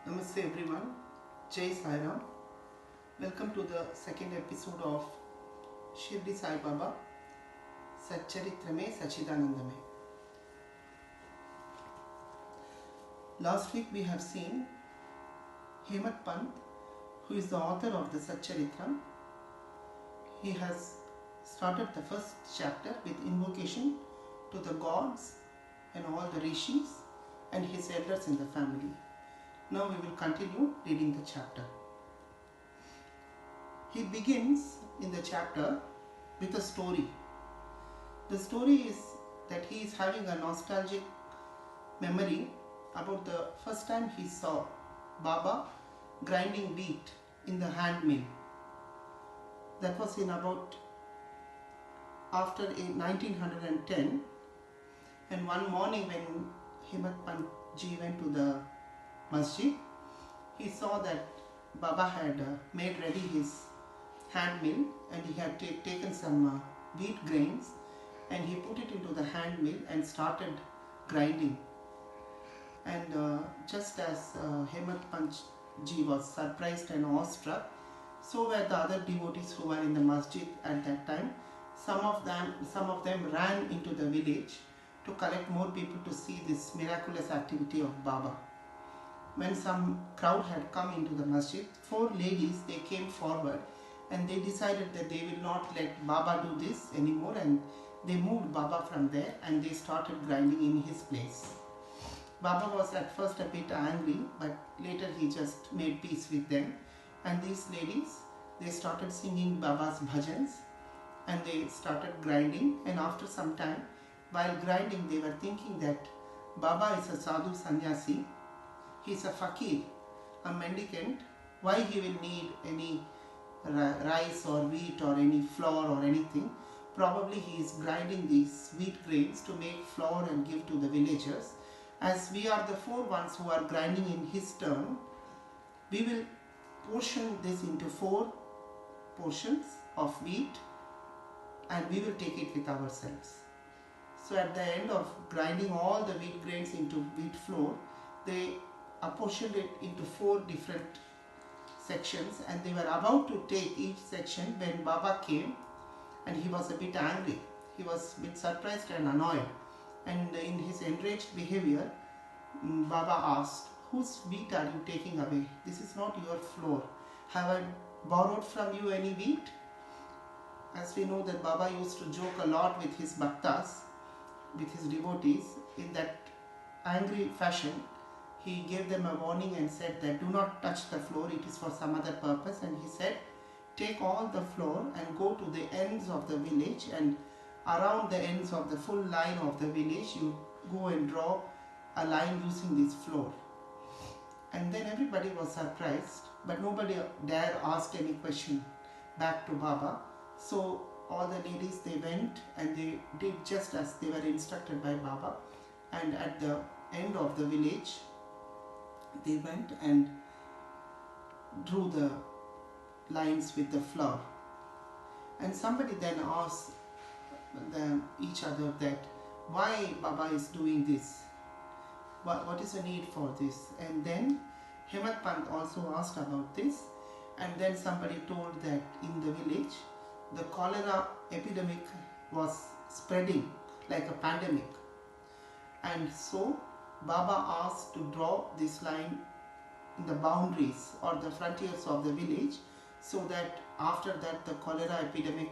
Namaste everyone, Jai Sai Ram. Welcome to the second episode of Shirdi Sai Baba, Satcharitrame Sachidanandame. Last week we have seen Hemat Pant, who is the author of the Satcharitram. He has started the first chapter with invocation to the gods and all the rishis and his elders in the family. Now we will continue reading the chapter. He begins in the chapter with a story. The story is that he is having a nostalgic memory about the first time he saw Baba grinding wheat in the hand mill. That was in about after 1910, and one morning when Hemat Pant ji went to the masjid, he saw that Baba had made ready his hand mill, and he had taken some wheat grains and he put it into the hand mill and started grinding. And just as Hemat Pant ji was surprised and awestruck, so were the other devotees who were in the masjid at that time. Some of them ran into the village to collect more people to see this miraculous activity of Baba. When some crowd had come into the masjid, 4 ladies, they came forward and they decided that they will not let Baba do this anymore, and they moved Baba from there and they started grinding in his place. Baba was at first a bit angry, but later he just made peace with them, and these ladies, they started singing Baba's bhajans and they started grinding. And after some time, while grinding, they were thinking that Baba is a sadhu sannyasi, he is a fakir, a mendicant. Why he will need any rice or wheat or any flour or anything? Probably he is grinding these wheat grains to make flour and give to the villagers. As we are the 4 ones who are grinding in his turn, we will portion this into 4 portions of wheat and we will take it with ourselves. So at the end of grinding all the wheat grains into wheat flour, they apportioned it into 4 different sections, and they were about to take each section when Baba came, and he was a bit angry. He was a bit surprised and annoyed, and in his enraged behavior, Baba asked, "Whose wheat are you taking away? This is not your flour. Have I borrowed from you any wheat?" As we know that Baba used to joke a lot with his bhaktas, with his devotees. In that angry fashion, he gave them a warning and said that do not touch the floor, it is for some other purpose. And he said, take all the floor and go to the ends of the village, and around the ends of the full line of the village, you go and draw a line using this floor. And then everybody was surprised, but nobody dare ask any question back to Baba. So all the ladies, they went and they did just as they were instructed by Baba. And at the end of the village, they went and drew the lines with the flour. And somebody then asked each other that why Baba is doing this, what is the need for this. And then Hemat Pant also asked about this, and then somebody told that in the village the cholera epidemic was spreading like a pandemic, and so Baba asked to draw this line in the boundaries or the frontiers of the village, so that after that the cholera epidemic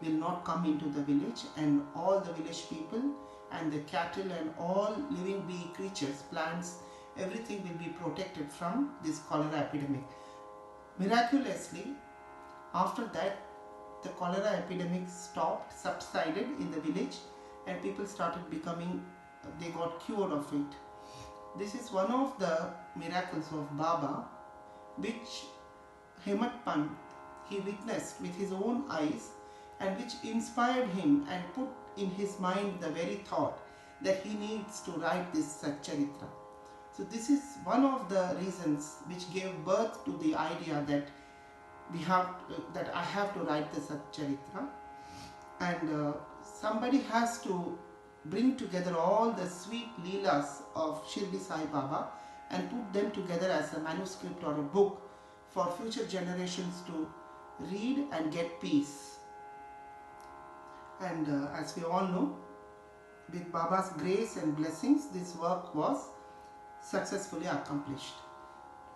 will not come into the village, and all the village people and the cattle and all living bee creatures, plants, everything will be protected from this cholera epidemic. Miraculously, after that, the cholera epidemic stopped, subsided in the village, and people started they got cured of it. This is one of the miracles of Baba, which Hemat Pant, he witnessed with his own eyes, and which inspired him and put in his mind the very thought that he needs to write this Satcharitra. So this is one of the reasons which gave birth to the idea that I have to write the Satcharitra, and somebody has to bring together all the sweet leelas of Shirdi Sai Baba and put them together as a manuscript or a book for future generations to read and get peace. And as we all know, with Baba's grace and blessings, this work was successfully accomplished.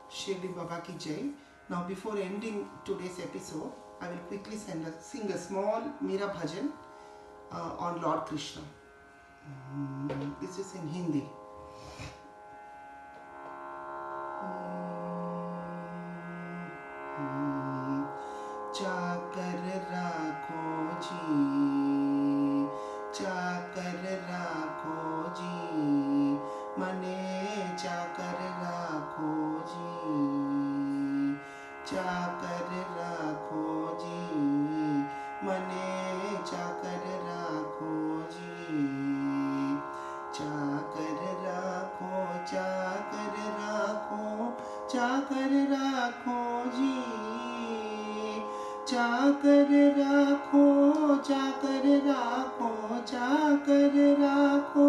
Shirdi Baba ki Jai. Now, before ending today's episode, I will quickly sing a small Meera Bhajan on Lord Krishna. This is in Hindi. चाकर राखो जी, चाकर राखो जी, मने चाकर राखो जी, चाकर राखो जी, मने चाकर राखो जी, चाकर राखो, चाकर राखो, चाकर राखो जी, चाकर राखो, चाकर राखो, चाकर राखो,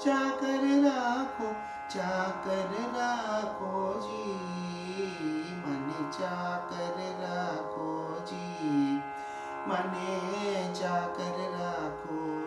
चाकर राखो, चाकर राखो जी, मने चाकर राखो जी, मने चाकर राखो